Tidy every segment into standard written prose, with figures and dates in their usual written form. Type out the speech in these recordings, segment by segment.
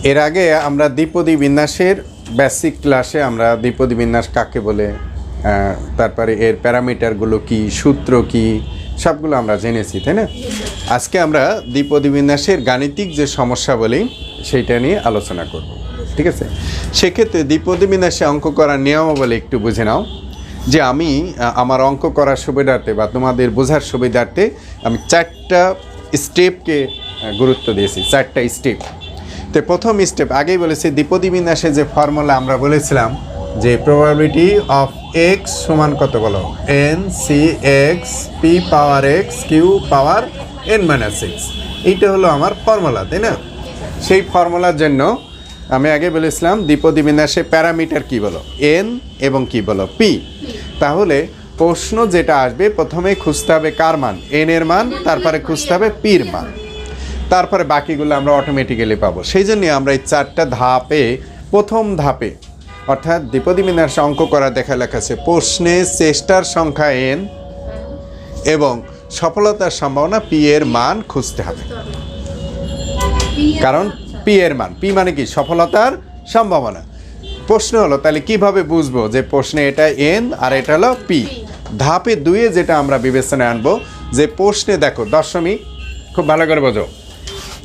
এর আগে আমরা দ্বিপদী বিন্যাসের বেসিক ক্লাসে আমরা দ্বিপদী বিন্যাস কাকে বলে, তারপরে এর প্যারামিটারগুলো কি, সূত্র কি, সবগুলো আমরা জেনেছি, তাই না? আজকে আমরা দ্বিপদী বিন্যাসের গাণিতিক যে সমস্যা বলি সেইটা নিয়ে আলোচনা করব, ঠিক আছে? সেক্ষেত্রে দ্বিপদী বিন্যাসে অঙ্ক করার নিয়মাবলী একটু বুঝে নাও। যে আমি আমার অঙ্ক করার সুবিধার্থে বা তোমাদের বোঝার সুবিধার্থে আমি 4টা স্টেপকে গুরুত্ব দিয়েছি, 4টা স্টেপ। তো প্রথম স্টেপ আগেই বলেছি, দ্বিপদী বিন্যাসে যে ফর্মুলা আমরা বলেছিলাম যে প্রবাবিলিটি অফ এক্স সমান কত বলো, N C x P power x Q পাওয়ার এন মাইনাস এক্স। এইটা হলো আমার ফর্মুলা, তাই না? সেই ফর্মুলার জন্য আমি আগে বলেছিলাম দ্বিপদী বিন্যাসে প্যারামিটার কি বলো, এন এবং কি বলো, পি। তাহলে প্রশ্ন যেটা আসবে প্রথমে খুঁজতে হবে কার মান, এন এর মান, তারপরে খুঁজতে হবে পির মান, তারপরে বাকিগুলো আমরা অটোমেটিক্যালি পাবো। সেই জন্য আমরা এই 4টা ধাপে প্রথম ধাপে অর্থাৎ দ্বিপদী বিন্যাসে অঙ্ক করা দেখা লেখা আছে প্রশ্নে চেষ্টার সংখ্যা এন এবং সফলতার সম্ভাবনা পি এর মান খুঁজতে হবে। কারণ পি এর মান, পি মানে কি সফলতার সম্ভাবনা। প্রশ্ন হলো তাহলে কিভাবে বুঝবো যে প্রশ্নে এটা এন আর এটা হলো পি। ধাপে 2-এ যেটা আমরা বিবেচনায় আনবো যে প্রশ্নে দেখো দশমিক, খুব ভালো করে বোঝো,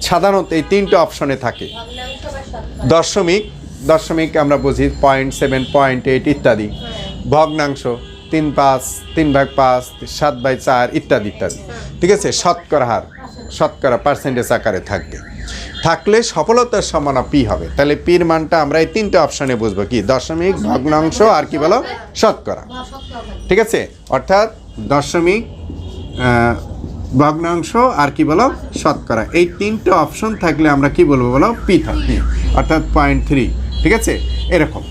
সাধারণত এই 3টে অপশনে থাকে। দশমিক আমরা বুঝি 0.7, 0.8 ইত্যাদি, ভগ্নাংশ 3/5, 3/5, 7/4 ইত্যাদি ইত্যাদি, ঠিক আছে? শতকরা হার, শতকরা পার্সেন্টেজ আকারে থাকলে সফলতার সম্ভাবনা পি হবে। তাহলে পির মানটা আমরা এই 3টে অপশনে বুঝবো, কি দশমিক, ভগ্নাংশ আর কি বলো শতকরা, ঠিক আছে? অর্থাৎ দশমিক, ভগ্নাংশ আর কি বলো শতকরা, এই 3টে অপশন থাকলে আমরা কি বলবো বলো, পি থাকবে, অর্থাৎ 0.3, ঠিক আছে? এরকম।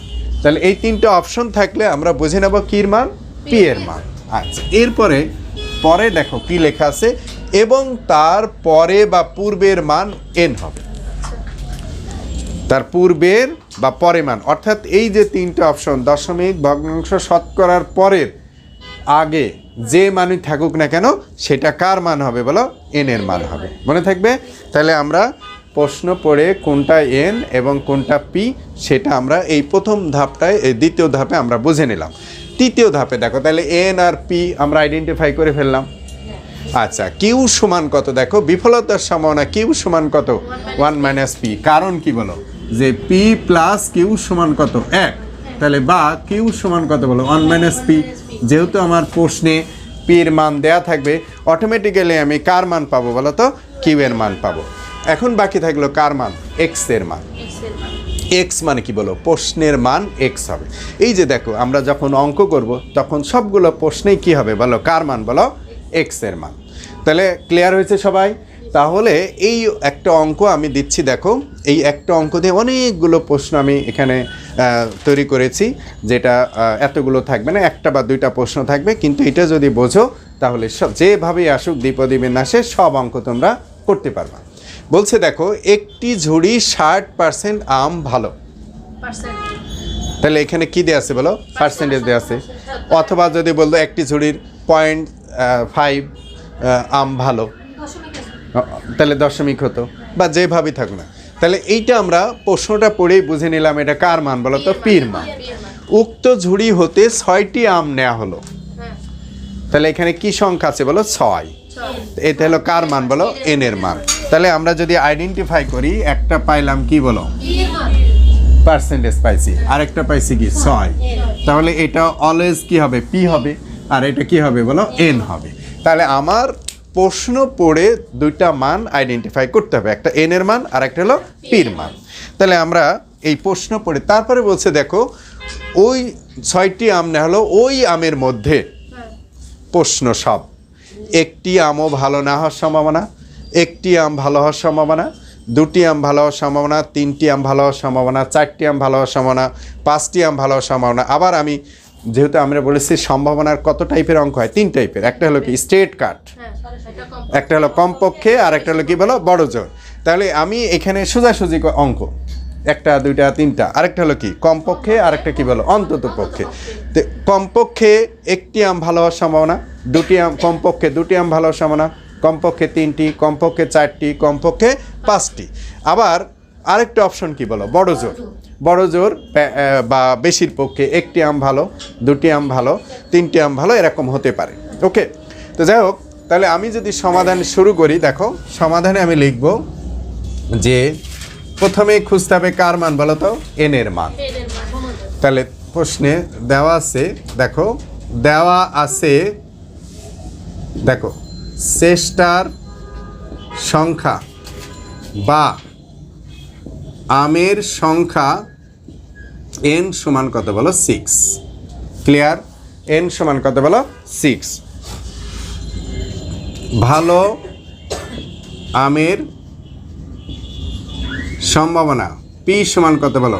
তাহলে এই 3টে অপশন থাকলে আমরা বুঝে নেব কির মান, পি এর মান। আচ্ছা, এরপরে পরে দেখো কি লেখা আছে, এবং তার পরে বা পূর্বের মান এন হবে, তার পূর্বের বা পরে মান। অর্থাৎ এই যে 3টে অপশন দশমিক, ভগ্নাংশ, শতকরার পরের আগে যে মানই থাকুক না কেন সেটা কার মান হবে বলো, এন এর মান হবে। মনে থাকবে? তাহলে আমরা প্রশ্ন পড়ে কোনটা এন এবং কোনটা পি সেটা আমরা এই প্রথম ধাপটায়, এই দ্বিতীয় ধাপে আমরা বুঝে নিলাম। তৃতীয় ধাপে দেখো, তাহলে এন আর পি আমরা আইডেন্টিফাই করে ফেললাম। আচ্ছা, কিউ সমান কত? দেখো বিফলতার সম্ভাবনা কিউ সমান কত, 1 - পি। কারণ কি বলো, যে পি প্লাস কিউ সমান কত, 1। তাহলে বা কিউ সমান কত বলো, 1 - পি। যেহেতু আমার প্রশ্নে পির মান দেয়া থাকবে, অটোমেটিক্যালি আমি কার মান পাবো বলো তো, কিউ এর মান পাবো। এখন বাকি থাকলো কার মান, এক্স এর মান। এক্স মানে কি বলো, প্রশ্নের মান এক্স হবে। এই যে দেখো আমরা যখন অঙ্ক করব তখন সবগুলো প্রশ্নেই কি হবে বলো, কার মান বলো, এক্স এর মান। তাহলে ক্লিয়ার হয়েছে সবাই? তাহলে এই একটা অঙ্ক আমি দিচ্ছি, দেখো এই একটা অঙ্ক দিয়ে অনেকগুলো প্রশ্ন আমি এখানে তৈরি করেছি, যেটা এতগুলো থাকবে না, 1টা বা 2টা প্রশ্ন থাকবে, কিন্তু এটা যদি বোঝো তাহলে যেভাবেই আসুক দ্বিপদী বিন্যাসে সব অঙ্ক তোমরা করতে পারবা। বলছে দেখো একটি ঝুড়ি 60% আম ভালো, তাহলে এখানে কি দেওয়া আছে বলো, পার্সেন্টেজ দেওয়া আছে। অথবা যদি বলতো একটি ঝুড়ির 0.5 আম ভালো, তাহলে দশমিক হতো, বা যেভাবেই থাকুক না। তাহলে এইটা আমরা প্রশ্নটা পড়েই বুঝে নিলাম এটা কার মান বলো তো, পির মান। উক্ত ঝুড়ি হতে 6টি আম নেওয়া হলো, তাহলে এখানে কি সংখ্যা আছে বলো, 6। এটা হলো কার মান বলো, এন এর মান। তাহলে আমরা যদি আইডেন্টিফাই করি, একটা পাইলাম কি বলো, পার্সেন্টেজ পাইছি, আরেকটা পাইছি কি 6। তাহলে এটা অলওয়েজ কি হবে, পি হবে, আর এটা কি হবে বলো, এন হবে। তাহলে আমার প্রশ্ন পড়ে 2টা মান আইডেন্টিফাই করতে হবে, একটা এন এর মান আর একটা হলো পির মান। তাহলে আমরা এই প্রশ্ন পড়ে তারপরে বলছে দেখো ওই 6টি আম নেওয়া হলো, ওই আমের মধ্যে প্রশ্ন সব, একটি আমও ভালো না হওয়ার সম্ভাবনা, একটি আম ভালো হওয়ার সম্ভাবনা, 2টি আম ভালো হওয়ার সম্ভাবনা, 3টি আম ভালো হওয়ার সম্ভাবনা, 4টি আম ভালো হওয়ার সম্ভাবনা, 5টি আম ভালো হওয়ার সম্ভাবনা। আবার আমি যেহেতু আমরা বলেছি সম্ভাবনার কত টাইপের অঙ্ক হয়, 3 টাইপের। একটা হলো কি স্ট্রেট কাট, একটা হলো কমপক্ষে, আর একটা হলো কি বলো বড় জোর। তাহলে আমি এখানে সোজাসুজি অঙ্ক, 1টা 2টা 3টা, আরেকটা হলো কি কমপক্ষে, আরেকটা কি বলো অন্তত পক্ষে। কমপক্ষে 1টি আম ভালো হওয়ার সম্ভাবনা, 2টি আম, কমপক্ষে 2টি আম ভালো হওয়ার সম্ভাবনা, কমপক্ষে 3টি, কমপক্ষে 4টি, কমপক্ষে 5টি। আবার আরেকটা অপশন কি বলো, বড় জোর। বড় জোর বা বেশির পক্ষে একটি আম ভালো, দুটি আম ভালো, তিনটি আম ভালো, এরকম হতে পারে। ওকে, তো যাই হোক, তাহলে আমি যদি সমাধান শুরু করি, দেখো সমাধানে আমি লিখব যে প্রথমেই খুঁজতে হবে কার মান বলো তো, এন এর মান। তাহলে প্রশ্নে দেওয়া আছে, দেখো দেওয়া আছে, দেখো চেষ্টার সংখ্যা বা আমের সংখ্যা এন সমান কত বলো, 6। ক্লিয়ার? এন সমান কত বলো, 6। ভালো আমের সম্ভাবনা পি সমান কত বলো,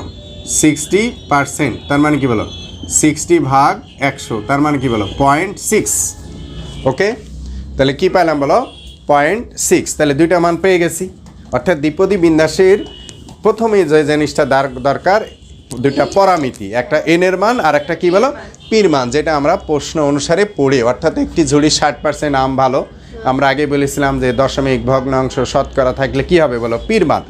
60%। তার মানে কি বলো, 60/100, তার মানে কি বলো 0.6। ওকে, তাহলে কি পাইলাম বলো, 0.6। তাহলে দুইটা মান পেয়ে গেছি। অর্থাৎ দ্বিপদী বিন্যাসের প্রথমেই যে জিনিসটা দরকার, দুইটা পরামিতি, একটা এন এর মান আর একটা কি বলো, পির মান, যেটা আমরা প্রশ্ন অনুসারে পড়ি। অর্থাৎ একটি ঝুড়ি 60% আম ভালো, আমরা আগে বলেছিলাম যে দশমিক, ভগ্নাংশ, শতকরা থাকলে কি হবে বলো, পির মান।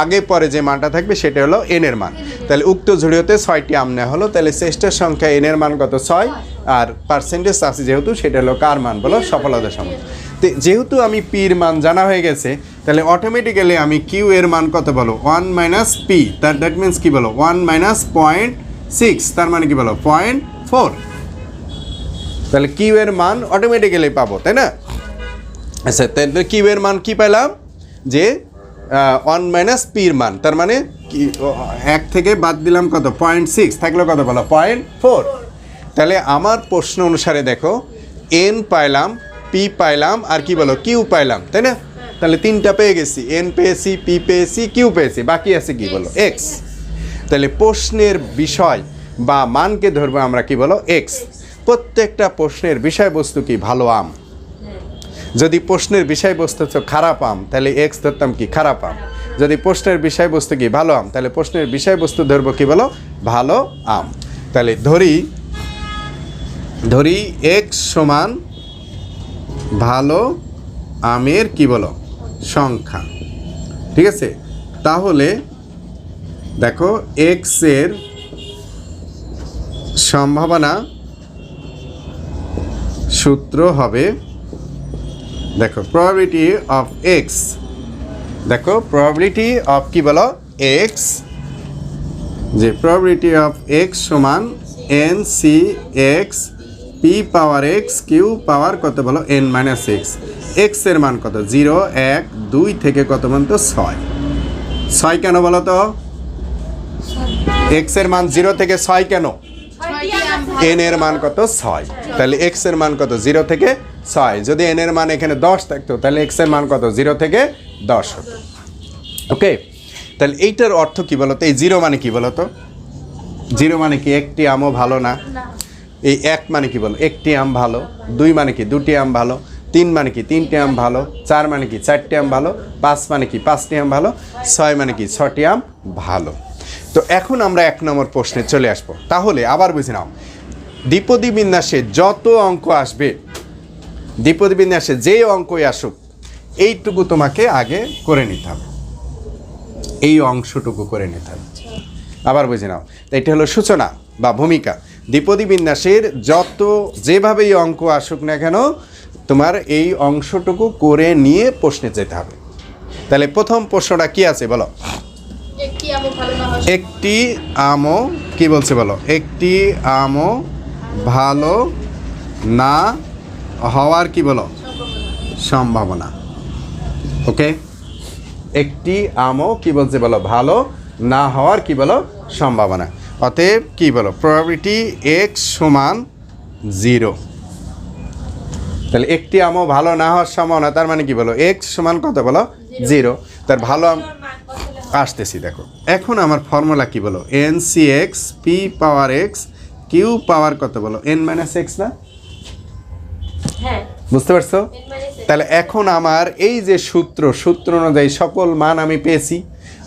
আগে পরে যে মানটা থাকবে সেটা হলো এন এর মান। তাহলে উক্ত ঝুড়িতে 6টি আম নেওয়া হলো, তাহলে চেষ্টার সংখ্যা এন এর মান কত, 6, আর পার্সেন্টেজ আছে যেহেতু, সেটা হলো কার মান বলো, সফলতা সমান। তো যেহেতু আমি পির মান জানা হয়ে গেছে, তাহলে অটোমেটিক্যালি আমি কিউ এর মান কত বলো, 1 - পি, দ্যাট মিনস কি বলো 1 - 0.6, তার মানে কি বলো 0.4। তাহলে কিউ এর মান অটোমেটিক্যালি পাবো, তাই না? আচ্ছা, তাহলে কিউ এর মান কি পেলাম, যে 1 - পির মান, তার মানে কি 1 থেকে বাদ দিলাম কত, 0.6, থাকলো কত বলো 0.4। তাহলে আমার প্রশ্ন অনুসারে দেখো এন পাইলাম, পি পাইলাম, আর কি বলো কিউ পাইলাম, তাই না? তাহলে তিনটা পেয়ে গেছি, এন পেয়েছি, পি পেয়েছি, কিউ পেয়েছি, বাকি আছে কি বলো, এক্স। তাহলে প্রশ্নের বিষয় বা মানকে ধরবো আমরা কি বলো, এক্স। প্রত্যেকটা প্রশ্নের বিষয়বস্তু কি, ভালো আম। যদি প্রশ্নের বিষয়বস্তু হচ্ছে খারাপ আম, তাহলে এক্স ধরতাম কি, খারাপ আম। যদি প্রশ্নের বিষয়বস্তু কি, ভালো আম, তাহলে প্রশ্নের বিষয়বস্তু ধরবো কি বলো, ভালো আম। তাহলে ধরি এক্স সমান ভালো আমের কি বলো, সংখ্যা। ঠিক আছে, তাহলে দেখো এক্স এর সম্ভাবনা সূত্র হবে, দেখো প্রবাবিলিটি অফ এক্স, দেখো প্রবাবিলিটি অফ কি বলো, এক্স, যে প্রবাবিলিটি অফ এক্স সমান N C x P power x Q পাওয়ার কত বলো, n - x। এক্স এর মান কত, 0, 1, 2 থেকে কত পর্যন্ত 6 কেন বলো তো, এক্স এর মান 0 থেকে 6 কেন, এন এর মান কত, 6। তাহলে এক্স এর মান কত, 0 থেকে 6। যদি এন এর মান এখানে 10 থাকতো, তাহলে এক্স এর মান কত, 0 থেকে 10 হতো। ওকে, তাহলে এইটার অর্থ কি বলতো, এই 0 মানে কি বলতো, 0 মানে কি একটি আমও ভালো না। এই 1 মানে কি বলো, একটি আম ভালো। 2 মানে কি, দুটি আম ভালো। 3 মানে কি, 3টি আম ভালো। 4 মানে কি, 4টি আম ভালো। 5 মানে কি, 5টি আম ভালো। 6 মানে কি, 6টি আম ভালো। তো এখন আমরা 1 নম্বর প্রশ্নে চলে আসবো। তাহলে আবার বুঝে নাও, দ্বিপদী বিন্যাসে যত অঙ্ক আসবে, দ্বিপদী বিন্যাসে যে অঙ্কই আসুক, এইটুকু তোমাকে আগে করে নিতে হবে, এই অংশটুকু করে নিতে হবে। আবার বুঝে নাও, এটা হলো সূচনা বা ভূমিকা। দ্বিপদী বিন্যাসের যত যেভাবেই অঙ্ক আসুক না কেন, তোমার এই অংশটুকু করে নিয়ে প্রশ্নে যেতে হবে। তাহলে প্রথম প্রশ্নটা কি আছে বলো, একটি আমও কি বলছে বলো, একটি আমও ভালো না হওয়ার কি বলো, সম্ভাবনা। ওকে, একটি আমও কি বলছে বলো, ভালো না হওয়ার কি বলো, সম্ভাবনা। অতএব কি বলো, প্রবাবিলিটি এক্স সমান 0। তাহলে একটি আমও ভালো না হওয়ার সম্ভাবনা, তার মানে কি বলো, এক্স সমান কত বলো, 0। তার ভালো আসতেছি, দেখো এখন আমার ফর্মুলা কি বলো, N C x P power x Q পাওয়ার কত বলো, n - x না, বুঝতে পারছো? তাহলে এখন আমার এই যে সূত্র অনুযায়ী সকল মান আমি পেয়েছি।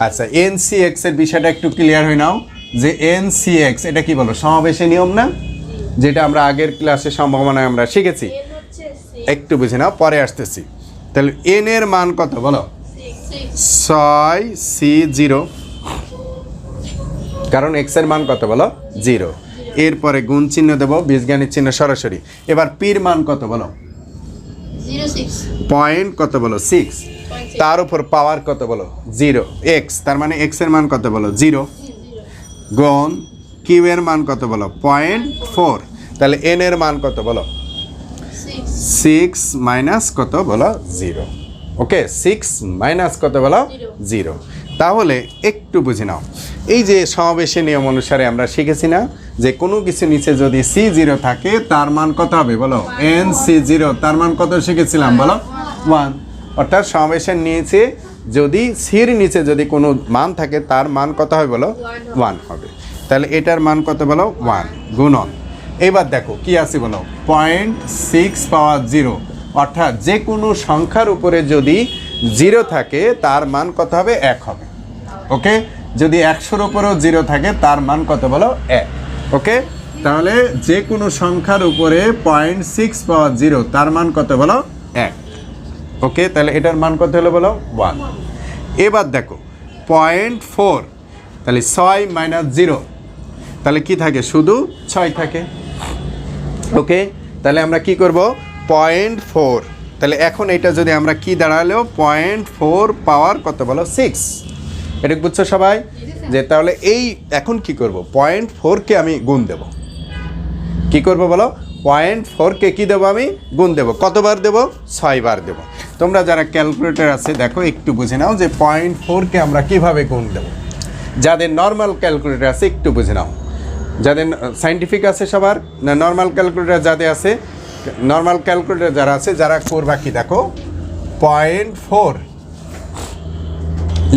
আচ্ছা, এন সি এক্স এর বিষয়টা একটু ক্লিয়ার হয়ে নাও, যে এন সি এক্স এটা কি বলো, সমাবেশের নিয়ম না, যেটা আমরা আগের ক্লাসে সম্ভাবনায় আমরা শিখেছি। একটু বুঝে নাও, পরে আসতেছি। তাহলে এন এর মান কত বলো, ছয় সি জিরো, কারণ এক্স এর মান কত বলো, জিরো। এরপরে গুণ চিহ্ন দেবো, বীজগাণিত চিহ্ন সরাসরি। এবার পির মান কত বলো, পয়েন্ট কত বলো, 6। তার উপর পাওয়ার কত বলো, জিরো, এক্স, তার মানে এক্স এর মান কত বলো, জিরো। গুণ কিউ এর মান কত বলো, 0.4। তাহলে এন এর মান কত বলো, 6 মাইনাস কত বলো, জিরো। ওকে, 6 মাইনাস কত বলো, জিরো। তাহলে একটু বুঝে নাও, এই যে সমাবেশের নিয়ম অনুসারে আমরা শিখেছি না যে কোনো কিছু নিচে যদি সি জিরো থাকে তার মান কত হবে বলো, এন সি জিরো, তার মান কত শিখেছিলাম বলো, 1। অর্থাৎ সমাবেশের নিচে যদি সির নিচে যদি কোনো মান থাকে তার মান কত হবে বলো, 1 হবে। তাহলে এটার মান কত বলো, 1 গুণন। এবার দেখো কি আছে বলো, 0.6 পাওয়ার 0, অর্থাৎ যে কোনো সংখ্যার উপরে যদি 0 থাকে তার মান কত হবে, 1 হবে। ওকে, যদি 100-র উপরেও 0 থাকে তার মান কত বলো, 1। ওকে, তাহলে যে কোনো সংখ্যার উপরে 0.6 পাওয়ার 0 তার মান কত বলো, 1। ওকে, তাহলে এটার মান কত হলো বলো, 1। এবার দেখো 0.4, তাহলে 6 মাইনাস 0, তাহলে কি থাকে, শুধু 6 থাকে। ওকে, তাহলে আমরা কি করব, 0.4, তাহলে এখন এটা যদি আমরা কি দাঁড়ালেও 0.4 পাওয়ার কত বলো, 6। এটা বুঝছো সবাই, যে তাহলে এই এখন কি করব, 0.4কে আমি গুণ দেব। কি করব বলো, 0.4কে কি দেবো, আমি গুণ দেব। কতবার দেব, 6 বার দেব। তোমরা যারা ক্যালকুলেটর আছে দেখো একটু বুঝে নাও যে 0.4কে আমরা কিভাবে গুণ দেব। যাদের নর্মাল ক্যালকুলেটর আছে একটু বুঝে নাও, যাদের সায়েন্টিফিক আছে সবার না, নর্মাল ক্যালকুলেটর যাদের আছে, নর্মাল ক্যালকুলেটর যারা আছে যারা করবা কি দেখো, 0.4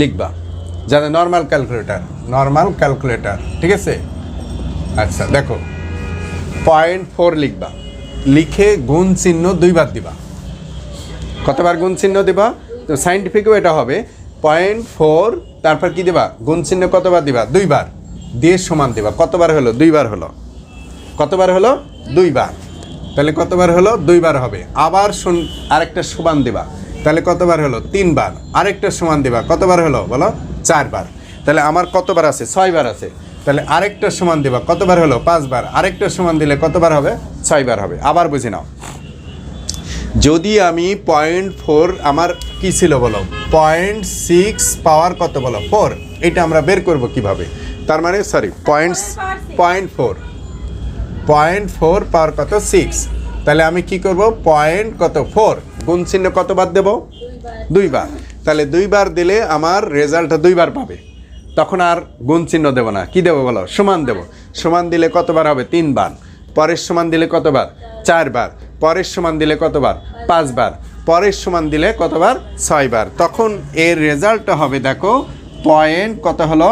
লিখবা, যাদের নর্মাল ক্যালকুলেটর, ঠিক আছে। আচ্ছা দেখো 0.4 লিখবা, লিখে গুণ চিহ্ন 2 বার দিবা। কতবার গুণ চিহ্ন দিবা, তো সায়েন্টিফিকও এটা হবে 0.4, তারপর কি দিবা, গুণ চিহ্ন কতবার দিবা, 2 বার দিয়ে সমান দিবা। কতবার হলো, 2 বার হলো। কতবার হলো, 2 বার। তাহলে কতবার হলো, 2 বার হবে। আবার আরেকটা সমান দিবা, তাহলে কতবার হলো, 3 বার। আরেকটা সমান দিবা, কতবার হলো বলো, 4 বার। তাহলে আমার কতবার আছে, 6 বার আছে। তাহলে আরেকটা সমান দিবা, কতবার হলো, 5 বার। আরেকটা সমান দিলে কতবার হবে, 6 বার হবে। আবার বুঝে নাও, যদি আমি 0.4 আমার কি ছিল বলো, 0.6 পাওয়ার কত বলো, 4, এটা আমরা বের করব কিভাবে, তার মানে সরি 0.4 পাওয়ার কত, 6। তাহলে আমি কি করব, কত 4 গুণ চিহ্ন কতবার দেব, 2 বার। তাহলে 2 বার দিলে আমার রেজাল্টটা 2 বার পাবে, তখন আর গুণ চিহ্ন দেবো না, কি দেবো বলো, সমান দেব। সমান দিলে কতবার হবে, 3 বার। পরের সমান দিলে কতবার, 4 বার। পরের সমান দিলে কতবার, 5 বার। পরের সমান দিলে কতবার, 6 বার। তখন এর রেজাল্টটা হবে দেখো, কত হলো,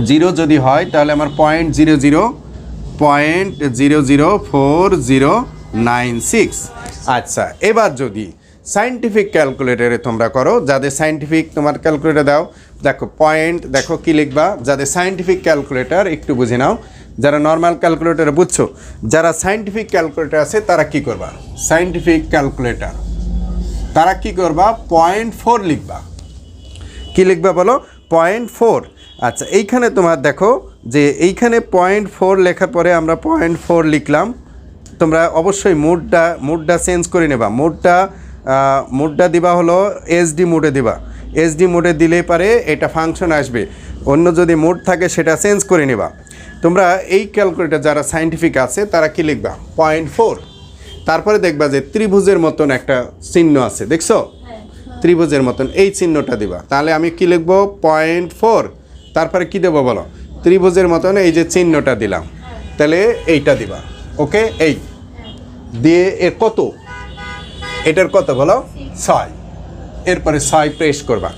0 যদি হয় তাহলে আমার 0.004096। আচ্ছা, এবার যদি সায়েন্টিফিক ক্যালকুলেটরে তোমরা করো, যাদের সায়েন্টিফিক তোমার ক্যালকুলেটর দাও, দেখো দেখো কি লিখবা, যাদের সায়েন্টিফিক ক্যালকুলেটর একটু বুঝে নাও, যারা নর্মাল ক্যালকুলেটরে বুঝছো, যারা সায়েন্টিফিক ক্যালকুলেটর আছে তারা কি করবা, সায়েন্টিফিক ক্যালকুলেটর তারা কি করবা, 0.4 লিখবা। কি লিখবা বলো, 0.4। আচ্ছা, এইখানে তোমার দেখো যে এইখানে 0.4 লেখার পরে আমরা 0.4 লিখলাম। তোমরা অবশ্যই মুডটা চেঞ্জ করে নেবা। মুডটা দিবা হলো এসডি মোডে দিবা। এসডি মোডে দিলেই পারে এটা ফাংশন আসবে। অন্য যদি মোড থাকে সেটা চেঞ্জ করে নেবা। তোমরা এই ক্যালকুলেটর যারা সায়েন্টিফিক আছে তারা কি লিখবা, 0.4। তারপরে দেখবা যে ত্রিভুজের মতন একটা চিহ্ন আছে, দেখছো ত্রিভুজের মতন, এই চিহ্নটা দিবা। তাহলে আমি কি লিখবো, 0.4, তারপরে কি দেবো বলো, ত্রিভুজের মতন এই যে চিহ্নটা দিলাম, তাহলে এইটা দিবা। ওকে, এই দিয়ে এর কত, এটার কত বলো, 6। এরপরে 6 প্রেস করবা,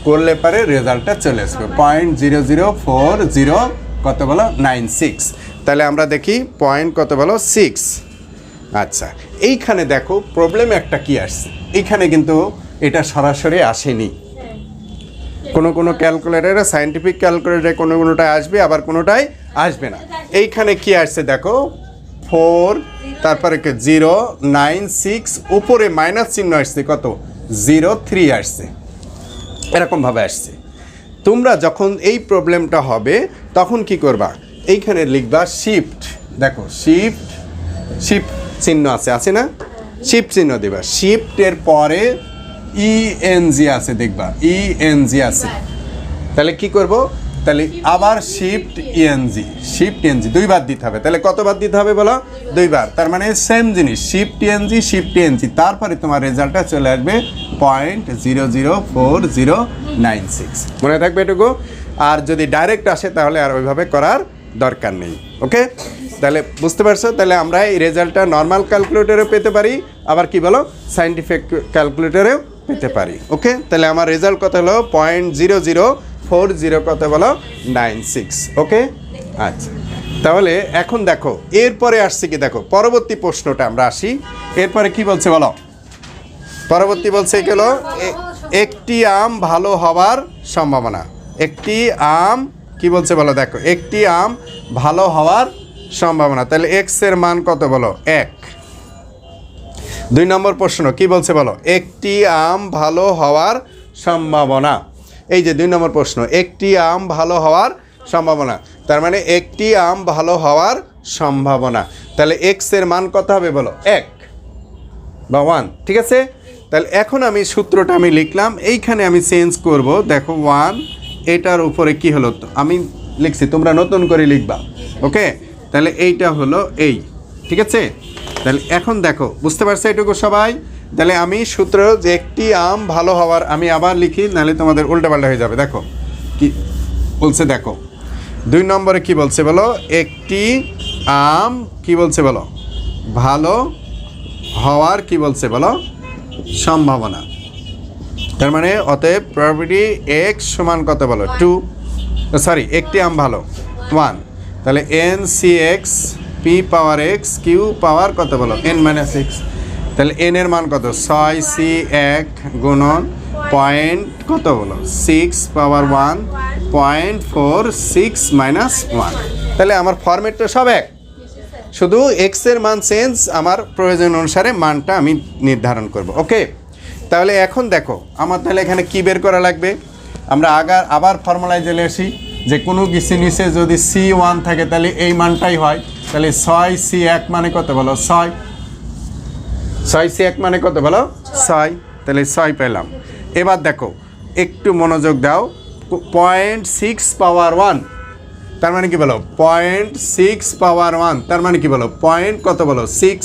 করলে পরে রেজাল্টটা চলে আসবে 0.0040 কত বলো, 96। তাহলে আমরা দেখি কত বলো, 6। আচ্ছা, এইখানে দেখো প্রবলেম একটা কি আসছে, এইখানে কিন্তু এটা সরাসরি আসেনি। কোনো ক্যালকুলেটরে, সায়েন্টিফিক ক্যালকুলেটরে কোনোটায় আসবে, আবার কোনোটাই আসবে না। এইখানে কি আসছে দেখো, 4, তারপরে 096, উপরে মাইনাস চিহ্ন আসছে কত, 03 আসছে। এরকমভাবে আসছে। তোমরা যখন এই প্রবলেমটা হবে তখন কি করবা, এইখানে লিখবা শিফট, দেখো শিফট, শিফট চিহ্ন আছে না, শিফট চিহ্ন দেবা, শিফটের পরে ইএনজি আছে, দেখবা ইএনজি আছে, তাহলে কি করব, তাহলে আবার শিফট ইএনজি, শিফট ইএনজি দুইবার দিতে হবে। তাহলে কতবার দিতে হবে বলো, দুইবার। তার মানে সেম জিনিস, শিফট ইএনজি, শিফট ইএনজি, তারপরে তোমার রেজাল্টটা চলে আসবে 0.004096। মনে থাকবে এটুকু। আর যদি ডাইরেক্ট আসে তাহলে আর ওইভাবে করার দরকার নেই। ওকে, তাহলে বুঝতে পারছো। তাহলে আমরা এই রেজাল্টটা নর্মাল ক্যালকুলেটরেও পেতে পারি, আবার কি বলো সায়েন্টিফিক ক্যালকুলেটরেও পেতে পারি। ওকে, তাহলে আমার রেজাল্ট কত হলো 0.0040 কত বলো 96। ওকে, আচ্ছা, তাহলে এখন দেখো এরপরে আসছে কি, দেখো পরবর্তী প্রশ্নটা আমরা আসি। এরপরে কি বলছে বলো, পরবর্তী বলছে গেল একটি আম ভালো হওয়ার সম্ভাবনা। একটি আম কি বলছে বলো, দেখো একটি আম ভালো হওয়ার সম্ভাবনা, তাহলে এক্স এর মান কত বলো 1। 2 নম্বর প্রশ্ন কি বলছে বলো, একটি আম ভালো হওয়ার সম্ভাবনা। এই যে 2 নম্বর প্রশ্ন, একটি আম ভালো হওয়ার সম্ভাবনা, তার মানে একটি আম ভালো হওয়ার সম্ভাবনা, তাহলে এক্স এর মান কত হবে বলো 1 বা 1। ঠিক আছে, তাহলে এখন আমি সূত্রটা আমি লিখলাম, এইখানে আমি চেঞ্জ করব, দেখো 1 এটার উপরে কি হলো, আমি লিখছি, তোমরা নতুন করে লিখবা। ওকে, তাহলে এইটা হলো এই, ঠিক আছে। তাহলে এখন দেখো বুঝতে পারছো এটুকু সবাই। তাহলে আমি সূত্র যে একটি আম ভালো হওয়ার, আমি আবার লিখি নাহলে তোমাদের উল্টাপাল্টা হয়ে যাবে। দেখো কি বলছে, দেখো 2 নম্বরে কি বলছে বলো, একটি আম কি বলছে বলো ভালো হওয়ার কি বলছে বলো সম্ভাবনা। তার মানে অতএব প্রবাবিলিটি x সমান কত বলো 2, সরি একটি আম ভালো 1, তাহলে n c x p পাওয়ার x q পাওয়ার কত বলো n মাইনাস x, তাহলে n এর মান কত 6c 1 গুণন পয়েন্ট কত বলো 6 পাওয়ার 1 0.46 মাইনাস 1। তাহলে আমার ফরম্যাটটা সব এক, শুধু এক্স এর মান চেঞ্জ, আমার প্রয়োজন অনুসারে মানটা আমি নির্ধারণ করব। ওকে, তাহলে এখন দেখো আমার তাহলে এখানে কি বের করা লাগবে, আমরা আবার ফর্মুলায় চলে আসি, যে কোনো কিছু নিচে যদি C1 থাকে তাহলে এই মানটাই হয়, তাহলে 6C1 মানে কত বলো 6, 6C1 মানে কত বলো 6, তাহলে 6 পেলাম। এবার দেখো একটু মনোযোগ দাও, 0.6 পাওয়ার 1 তার মানে কি বলো 0.6 পাওয়ার 1 তার মানে কি বলো পয়েন্ট কত বলো 6,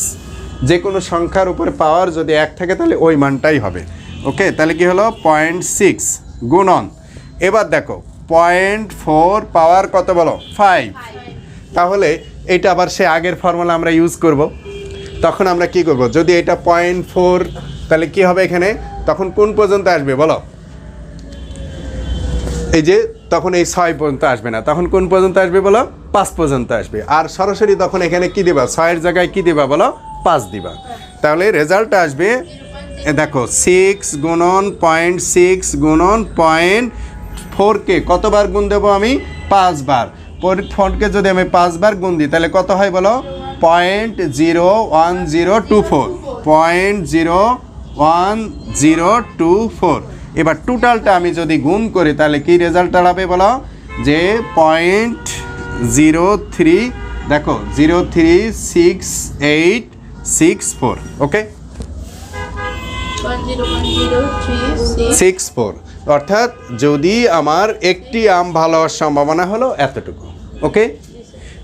যে কোনো সংখ্যার উপরে পাওয়ার যদি 1 থাকে তাহলে ওই মানটাই হবে। ওকে, তাহলে কি হলো 0.6 গুণন, এবার দেখো 0.4 পাওয়ার কত বলো 5, তাহলে এটা আবার সে আগের ফর্মুলা আমরা ইউজ করব। তখন আমরা কি করব, যদি এটা 0.4 তাহলে কি হবে এখানে, তখন কোন পর্যন্ত আসবে বলো, এই যে তখন এই 6 পর্যন্ত আসবে না, তখন কোন পর্যন্ত আসবে বলো 5 পর্যন্ত আসবে। আর সরাসরি তখন এখানে কি দিবা, 6 এর জায়গায় কি দিবা বলো 5 দিবা, তাহলে রেজাল্ট আসবে দেখো 6 গুণন 0.6 গুণন 0.4কে কতবার গুণ দেবো আমি 5 বার, 0.4কে যদি আমি 5 বার গুণ দিই তাহলে কত হয় বলো 0.01024, 0.01024। এবার টোটালটা আমি যদি গুণ করি তাহলে কি রেজাল্ট দাঁড়াবে বলো, যে 0.03 দেখো 0366864। ওকে, 64, অর্থাৎ যদি আমার একটি আম ভালো হওয়ার সম্ভাবনা হলো এতটুকু। ওকে,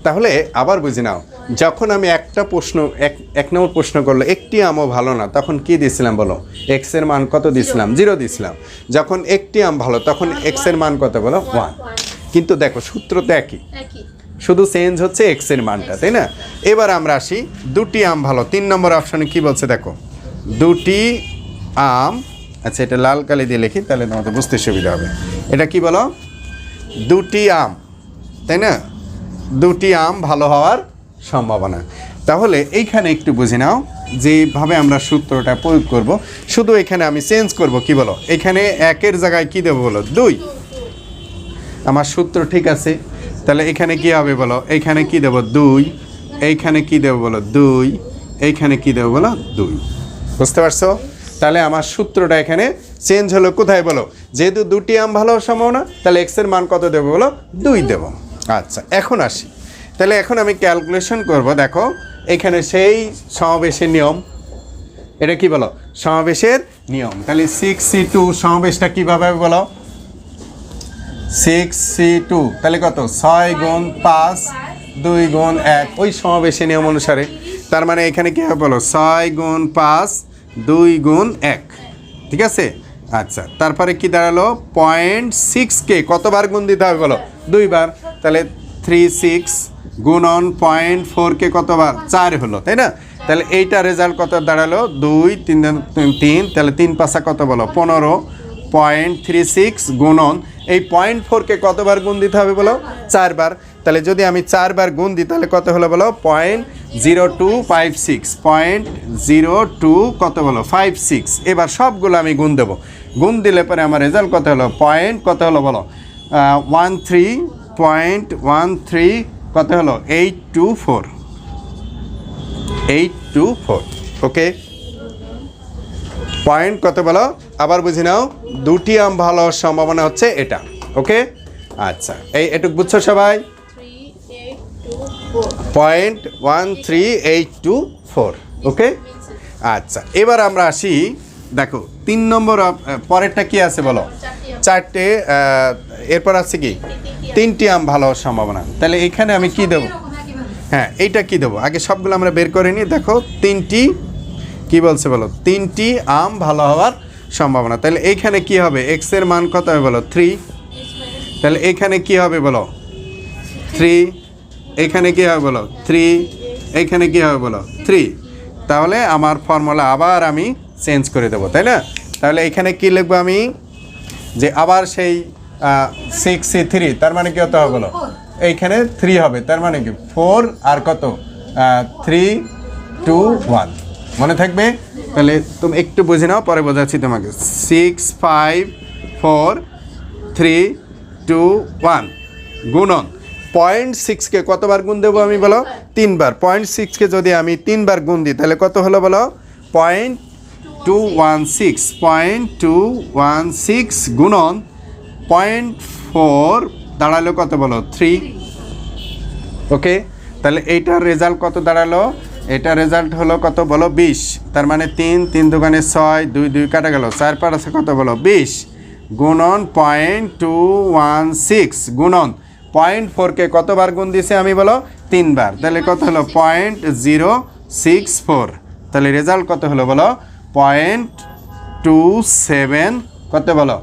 তাহলে আবার বুঝে নাও, যখন আমি একটা প্রশ্ন এক নম্বর প্রশ্ন করলো একটি আমও ভালো না, তখন কি দিয়েছিলাম বলো, এক্স এর মান কত দিয়েছিলাম 0 দিয়েছিলাম। যখন একটি আম ভালো তখন এক্স এর মান কত বলো 1, কিন্তু দেখো সূত্র তো একই, শুধু চেঞ্জ হচ্ছে এক্স এর মানটা, তাই না। এবার আমরা আসি দুটি আম ভালো, 3 নম্বর অপশনে কি বলছে দেখো, দুটি আম, আচ্ছা এটা লাল কালি দিয়ে লিখি তাহলে তোমাদের বুঝতে সুবিধা হবে। এটা কি বলো, দুটি আম, তাই না, দুটি আম ভালো হওয়ার সম্ভাবনা। তাহলে এইখানে একটু বুঝে নাও যেভাবে আমরা সূত্রটা প্রয়োগ করব, শুধু এখানে আমি চেঞ্জ করব কি বলো, এখানে 1-এর জায়গায় কি দেবো বলো 2, আমার সূত্র ঠিক আছে। তাহলে এখানে কি হবে বলো, এইখানে কি দেবো 2, এইখানে কি দেবো বলো 2, এইখানে কি দেবো বলো 2, বুঝতে পারছো। তাহলে আমার সূত্রটা এখানে চেঞ্জ হলো কোথায় বলো, যেহেতু দুটি আম ভালো হওয়ার সম্ভাবনা, তাহলে এক্সের মান কত দেবো বলো? 2 দেব। আচ্ছা, এখন আসি, তাহলে এখন আমি ক্যালকুলেশন করব। দেখো এখানে সেই সমাবেশের নিয়ম, এটা কি বলো? সমাবেশের নিয়ম। তাহলে 6C2 সমাবেশটা কীভাবে হবে বলো? 6C2 তাহলে কত? 6 গুণ 5 2 গুণ 1, ওই সমাবেশের নিয়ম অনুসারে। তার মানে এখানে কী হবে বলো? 6 গুণ 5 2 গুণ 1, ঠিক আছে? আচ্ছা, তারপরে কি দাঁড়ালো? 0.6কে কতবার গুণ দিতে হবে বলো? 2 বার। তাহলে 36 গুণন 0.4কে কতবার? 4 হলো, তাই না? তাহলে এইটা রেজাল্ট কত দাঁড়ালো? 2 3 3, তাহলে 3 5 কত বলো? 15। 0.36 গুণন এই 0.4কে কতবার গুণ দিতে হবে বলো? 4 বার। তাহলে যদি আমি 4 বার গুণ দিই তাহলে কত হলো বলো? 0.0256, 0.02 কত বলো? 56। এবার সবগুলো আমি গুণ দেবো। গুণ দিলে পরে আমার রেজাল্ট কত হলো? কত হলো বলো? 13.13 কত হলো? 824। ওকে, পয়েন্ট কত বলো? আবার বুঝে নাও, দুটি আম ভালো হওয়ার সম্ভাবনা হচ্ছে এটা। ওকে, আচ্ছা, এটুক বুঝছো সবাই? 0.13824। ওকে, আচ্ছা, এবার আমরা আসি। দেখো 3 নম্বর পরেরটা কি আছে বলো? 4টে, এরপর আছে কি? 3টি আম ভালো হওয়ার সম্ভাবনা। তাহলে এখানে আমি কি দেবো? হ্যাঁ, এইটা কি দেবো? আগে সবগুলো আমরা বের করে নিই। দেখো 3টি কি বলছে বলো? 3টি আম ভালো হওয়ার সম্ভাবনা। তাহলে এইখানে কি হবে? এক্স এর মান কত হবে বলো? 3। তাহলে এখানে কি হবে বলো? 3। এখানে কি হবে বলো? 3। এখানে কি হবে বলো? 3। তাহলে আমার ফর্মুলা আবার আমি চেঞ্জ করে দেবো, তাই না? তাহলে এখানে কি লিখবো আমি? যে আবার সেই 6C3, তার মানে কি হতে হবে বলো? এইখানে 3 হবে, তার মানে কি 4 আর কত? 3 2 1, মনে থাকবে? তাহলে তুমি একটু বুঝে নাও, পরে বোঝাচ্ছি তোমাকে। 6 5 4 3 2 1 গুণন 0.6কে কতবার গুণ দেবো আমি বলো? 3 বার। 0.6কে যদি আমি 3 বার গুণ দিই তাহলে কত হলো বলো? 0.216। 0.216 গুণন 0.4 দাঁড়ালো কত বলো? 3। ওকে, তাহলে এইটার রেজাল্ট কত দাঁড়ালো? এটা রেজাল্ট হলো কত বলো? 20। তার মানে 3 3 দুগুণে 6, 2 2 কাটা গেল, 4 5 আছে কত বলো? 20 গুণন 0.216 গুণন 0.4কে কতবার গুণ দিয়েছে আমি বলো? 3 বার। তাহলে কত হলো? 0.064। তাহলে রেজাল্ট কত হলো বলো? 0.27 কত বলো?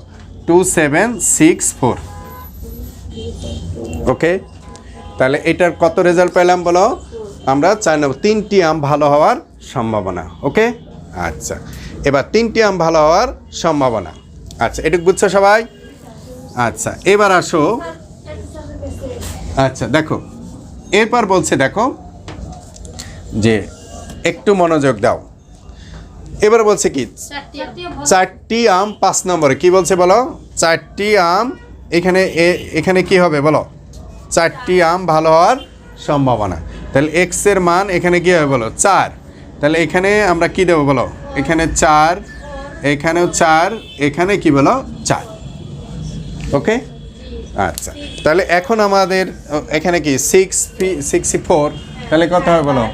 2764। ওকে, তাহলে এটার কত রেজাল্ট পেলাম বলো? আমরা 4 নম্বর 3টি আম ভালো হওয়ার সম্ভাবনা। ওকে, আচ্ছা, এবার 3টি আম ভালো হওয়ার সম্ভাবনা। আচ্ছা, এটুকু বুঝছো সবাই? আচ্ছা, এবার আসো। আচ্ছা, দেখো এরপর বলছে, দেখো যে একটু মনোযোগ দাও। এবার বলছে কি? 4টি আম 5 নম্বরে কি বলছে বলো? 4টি আম এখানে কি হবে বলো? 4টি আম ভালো হওয়ার সম্ভাবনা। তাহলে এক্স এর মান এখানে কি হবে বলো? 4। তাহলে এখানে আমরা কি দেবো বলো? এখানে 4, এখানেও 4, এখানে কি বলো? 4। ওকে, আচ্ছা, তাহলে এখন আমাদের এখানে কি 6C4, তাহলে কত হবে বলো?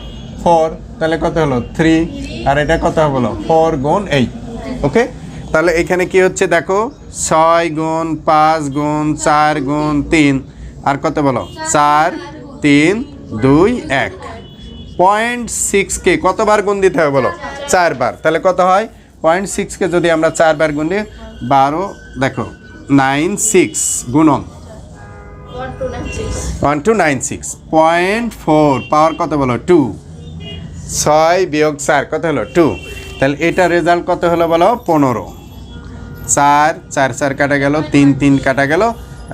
4। তাহলে কত হলো? 3। আর এটা কত হবে বলো? 4 গুণ 8। ওকে, তাহলে এখানে কি হচ্ছে দেখো? 6 গুণ 5 গুণ 4 গুণ 3 আর কত বলো? 4 3 2 1। 0.6কে কতবার গুণ দিতে হবে বলো? 4 বার। তাহলে কত হয়? 0.6কে যদি আমরা 4 বার গুণ দিই 12, দেখো 96 গুণন 1296। 0.4 পাওয়ার কত বলো? 2। 6 বিয়োগ 4 কত হলো? 2। তাহলে এটা রেজাল্ট কত হলো বলো? 15। 4 4 4 কাটা গেল, 3 3 কাটা গেল,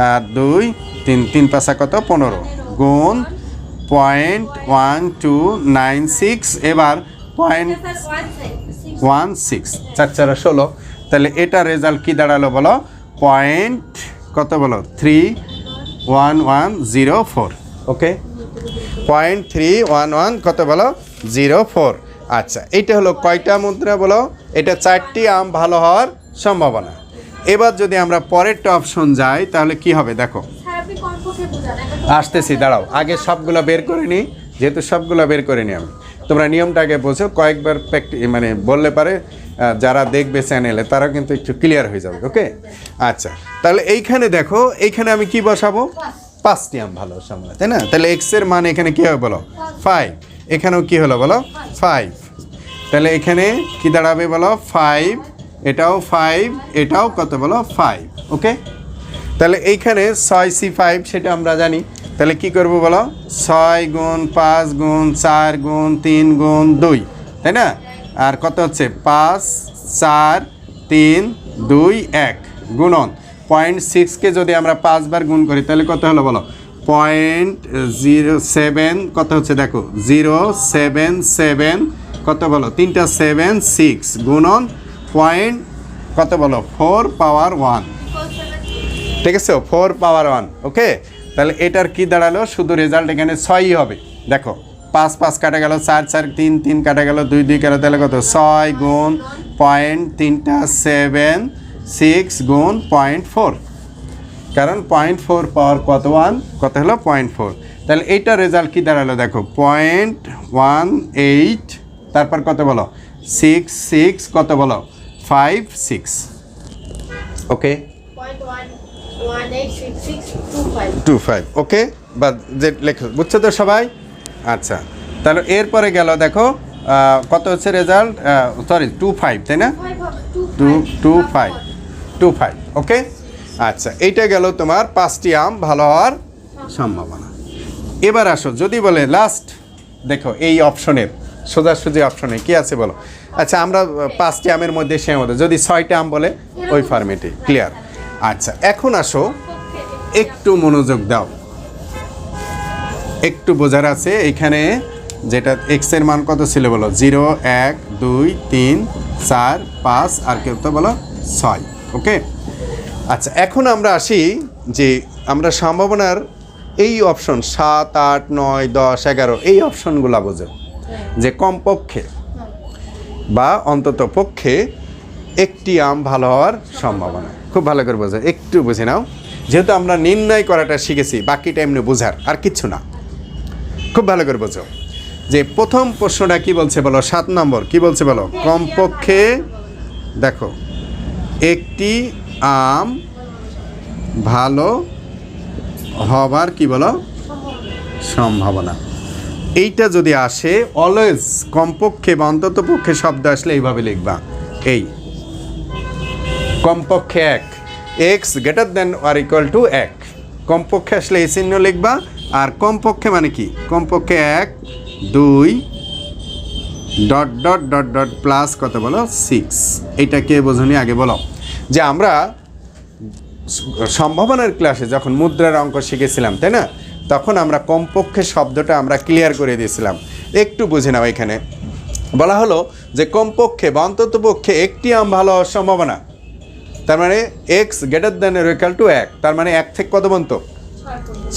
আর 2 3 3 5 কত? 15 গুণ 0.1296। এবার 0.16, 4 4 16। তাহলে এটা রেজাল্ট কি দাঁড়ালো বলো? কত বলো? 31104। ওকে, 0.311 কত বলো? 04। আচ্ছা, এইটা হলো কয়টা মুদ্রা বলো? এটা 4টি আম ভালো হওয়ার সম্ভাবনা। এবার যদি আমরা পরেরটা অপশন যাই তাহলে কি হবে দেখো, আসতেছি, দাঁড়াও, আগে সবগুলো বের করে নিই, যেহেতু সবগুলো বের করে নিই আমি, তোমরা নিয়মটা আগে বোঝো, কয়েকবার মানে বললে পারে যারা দেখবে চ্যানেলে তারা কিন্তু একটু ক্লিয়ার হয়ে যাবে। ওকে, আচ্ছা, তাহলে এইখানে দেখো, এইখানে আমি কি বসাবো, 5টি আম ভালো সামনে, তাই না? তাহলে এক্স এর মান এখানে কি হবে বলো, 5, এখানেও কি হলো বলো, 5, তাহলে এখানে কি দাঁড়াবে বলো, 5, এটাও 5, এটাও কত বলো, 5। ওকে, তাহলে এইখানে 6C5 সেটা আমরা জানি, তাহলে কি করব বলো, 6 গুণ 5 গুণ 4 গুণ 3 গুণ 2, তাই না? আর কত হচ্ছে 5 4 3 2 1 গুণন 0.6কে যদি আমরা 5 বার গুণ করি তাহলে কত হলো বলো, 0.07, কত হচ্ছে দেখো, 077, কত বলো, 3টা 7 6 গুণন পয়েন্ট কত বলো, 4 পাওয়ার 1, ঠিক আছে, 4 পাওয়ার 1। ওকে, তাহলে এটার কি দাঁড়ালো, শুধু রেজাল্ট এখানে 6ই হবে। দেখো 5 5 কাটা গেল, 4 4 3 3 কাটা গেল, 2 2 কাটা, তাহলে কত, 6 গুণ পয়েন্ট 3টা 7 6 গুণ 0.4, কারণ 0.4 পাওয়ার কত 1, কত হলো 0.4, তাহলে এইটার রেজাল্ট কি দাঁড়ালো দেখো, 0.18, তারপর কত বলো, 6 6, কত বলো, 5 6। ওকে, 0.186625, ওকে, বা যে লেখো, বুঝছো তো সবাই? আচ্ছা, তাহলে এরপরে গেল দেখো কত হচ্ছে রেজাল্ট, সরি 25, তাই না, 25। ওকে, আচ্ছা, এইটা গেল তোমার 5টি আম ভালো হওয়ার সম্ভাবনা। এবার আসো, যদি বলে লাস্ট, দেখো এই অপশনের সোজাসুজি অপশনে কি আছে বলো, আচ্ছা আমরা 5টি আমের মধ্যে সীমাবদ্ধ, যদি 6টা আম বলে ওই ফরম্যাটে, ক্লিয়ার? আচ্ছা, এখন আসো, একটু মনোযোগ দাও, একটু বোঝার আছে এখানে, যেটা এক্স এর মান কত ছিল বলো, 0 1 2 3 4 5 আর কেউ তো বলো 6। ওকে, আচ্ছা, এখন আমরা আসি যে আমরা সম্ভাবনার এই অপশন 7 8 9 10 11 এই অপশনগুলো বোঝো, যে কমপক্ষে বা অন্তত পক্ষে একটি আম ভালো হওয়ার সম্ভাবনা, খুব ভালো করে বোঝো, একটু বুঝে নাও, যেহেতু আমরা নির্ণয় করাটা শিখেছি, বাকিটা এমনি বোঝার আর কিচ্ছু না, খুব ভালো করে বোঝো। যে প্রথম প্রশ্নটা কি বলছে বলো, 7 নম্বর কি বলছে বলো, কমপক্ষে দেখো একটি আম ভালো হবার কি বলো, সম্ভাবনা। এইটা যদি আসে, অলওয়েজ কমপক্ষে বা অন্তত পক্ষে শব্দ আসলে এইভাবে লিখবা, এই কমপক্ষে 1, x greater than or equal to 1, কমপক্ষে আসলে এই চিহ্ন লিখবা। আর কমপক্ষে মানে কি, কমপক্ষে 1 2 dot dot dot dot plus কত বলো, 6। এইটা কে বোঝনি আগে বলো, যে আমরা সম্ভাবনার ক্লাসে যখন মুদ্রার অঙ্ক শিখেছিলাম, তাই না, তখন আমরা কমপক্ষে শব্দটা আমরা ক্লিয়ার করে দিয়েছিলাম। একটু বুঝে নাও, এখানে বলা হলো যে কমপক্ষে বা অন্তত পক্ষে একটি আম ভালো হওয়ার সম্ভাবনা, তার মানে x greater than or equal to 1, তার মানে 1 থেকে কত পর্যন্ত,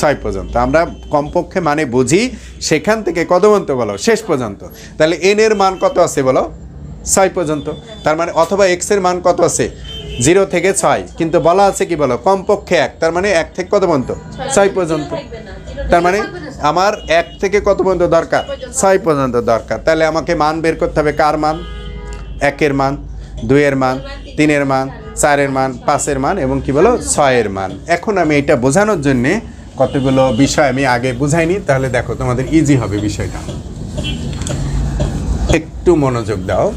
6 পর্যন্ত। আমরা কমপক্ষে মানে বুঝি সেখান থেকে কত পর্যন্ত বলো, শেষ পর্যন্ত। তাহলে এন এর মান কত আছে বলো, 6 পর্যন্ত, তার মানে অথবা এক্স এর মান কত আছে, 0 থেকে 6, কিন্তু বলা আছে কি বলো, কমপক্ষে 1, তার মানে 1 থেকে কত পর্যন্ত, 6 পর্যন্ত, তার মানে আমার 1 থেকে কত পর্যন্ত দরকার, 6 পর্যন্ত দরকার। তাহলে আমাকে মান বের করতে হবে, কার মান, 1 এর মান, 2 এর মান, 3 এর মান, 4 এর মান, 5 এর মান এবং কি বলো 6 এর মান। এখন আমি এটা বোঝানোর জন্যে কতগুলো বিষয় আমি আগে বুঝাইনি, তাহলে দেখো তোমাদের ইজি হবে বিষয়টা। একটু মনোযোগ দাও,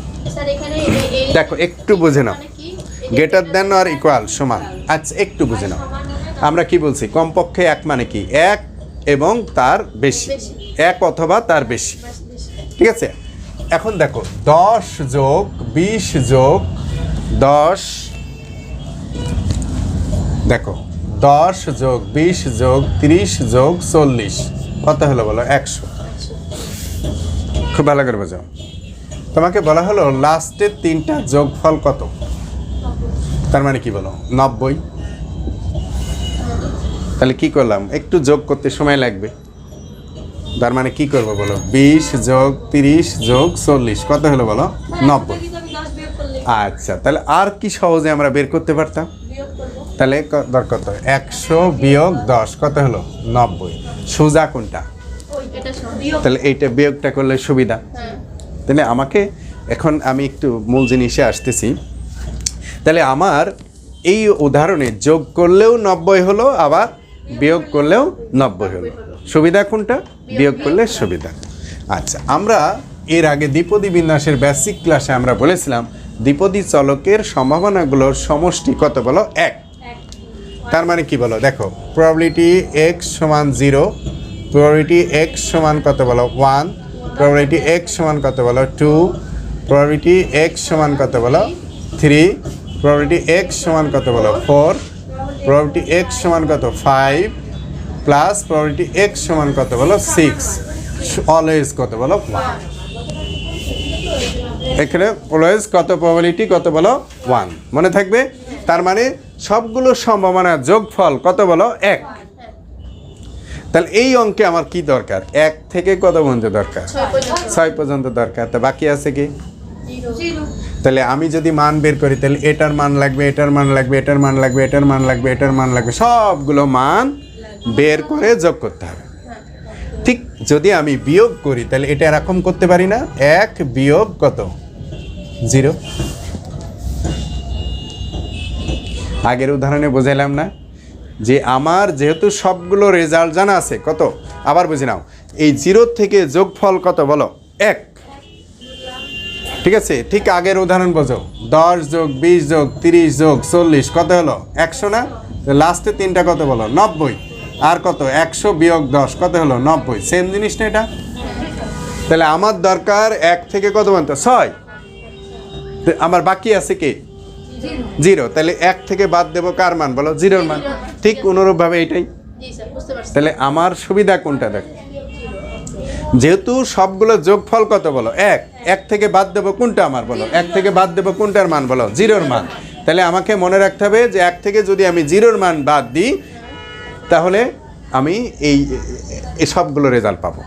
দেখো একটু বুঝে নাও, গ্রেটার দেন অর ইকুয়াল সমান। আচ্ছা, একটু বুঝে নাও, আমরা কি বলছি, কমপক্ষে 1 মানে কি, 1 এবং তার বেশি, 1 অথবা তার বেশি, ঠিক আছে। এখন দেখো 10 যোগ 20 যোগ 10, দেখো 10 যোগ 20 যোগ 30 যোগ 40 কত হলো বলো, 100। খুব ভালো করে বোঝাও, তোমাকে বলা হলো লাস্টের 3টা যোগফল কত, তার মানে কি বলো 90। তাহলে কি করলাম, একটু যোগ করতে সময় লাগবে, তার মানে কি করবো বলো, 20 যোগ 30 যোগ 40 কত হলো বলো, 90। আচ্ছা, তাহলে আর কি সহজে আমরা বের করতে পারতাম, তাহলে দর কত 100 বিয়োগ 10 কত হলো 90। সোজা কোনটা? তাহলে এইটা বিয়োগটা করলে সুবিধা। তাহলে আমাকে এখন আমি একটু মূল জিনিসে আসতেছি। তাহলে আমার এই উদাহরণে যোগ করলেও 90 হলো, আবার বিয়োগ করলেও 90 হলো। সুবিধা কোনটা? বিয়োগ করলে সুবিধা। আচ্ছা, আমরা এর আগে দ্বিপদী বিন্যাসের বেসিক ক্লাসে আমরা বলেছিলাম দ্বিপদী চলকের সম্ভাবনাগুলোর সমষ্টি কত বলো? 1। তার মানে কি বলো? দেখো, প্রবাবিলিটি x সমান 0, প্রবাবিলিটি x সমান কত বলো? 1, প্রবাবিলিটি x সমান কত বলো? 2, প্রবাবিলিটি x সমান কত বলো? 3, প্রবাবিলিটি x সমান কত বলো? 4, প্রবাবিলিটি x সমান কত? 5, প্লাস প্রবাবিলিটি x সমান কত বলো? 6, অলওয়েজ কত বলো? 1। এখানে অলওয়েজ কত প্রবাবিলিটি কত বলো? 1 মনে থাকবে। তার মানে সবগুলো সম্ভাবনার যোগফল কত বলো? 1। তাহলে এই অঙ্কে আমার কি দরকার? 1 থেকে কত পর্যন্ত দরকার? 6 পর্যন্ত দরকার। তা বাকি আছে কি? তাহলে আমি যদি মান বের করি, তাহলে এটার মান লাগবে, এটার মান লাগবে, এটার মান লাগবে, এটার মান লাগবে, এটার মান লাগবে, সবগুলো মান বের করে যোগ করতে হবে। ঠিক যদি আমি বিয়োগ করি, তাহলে এটা এরকম করতে পারি না? 1 বিয়োগ কত? 0। আগের উদাহরণে বোঝাইলাম না যে আমার যেহেতু সবগুলো রেজাল্ট জানা আছে, কত? আবার বুঝে নাও, এই 0 থেকে যোগফল কত বলো? 1। ঠিক আছে, ঠিক আগের উদাহরণ বোঝো, 10 যোগ 20 যোগ 30 যোগ 40 কত হলো? 100 না? লাস্টে 3টা কত বলো? 90। আর কত? 100 বিয়োগ 10 কত হলো? 90। সেম জিনিস না এটা? তাহলে আমার দরকার 1 থেকে কত পর্যন্ত? 6। আমার বাকি আছে কি? 0। তাহলে 1 থেকে বাদ দেবো কার মান বলো? 0-র মান। ঠিক অনুরূপভাবে এইটাই। তাহলে আমার সুবিধা কোনটা? দেখ, যেহেতু সবগুলো যোগফল কত বলো? 1 থেকে বাদ দেবো কোনটা আমার বলো? 1 থেকে বাদ দেবো কোনটার মান বলো? 0-র মান। তাহলে আমাকে মনে রাখতে হবে যে 1 থেকে যদি আমি 0-র মান বাদ দিই, তাহলে আমি এই সবগুলো রেজাল্ট পাবো।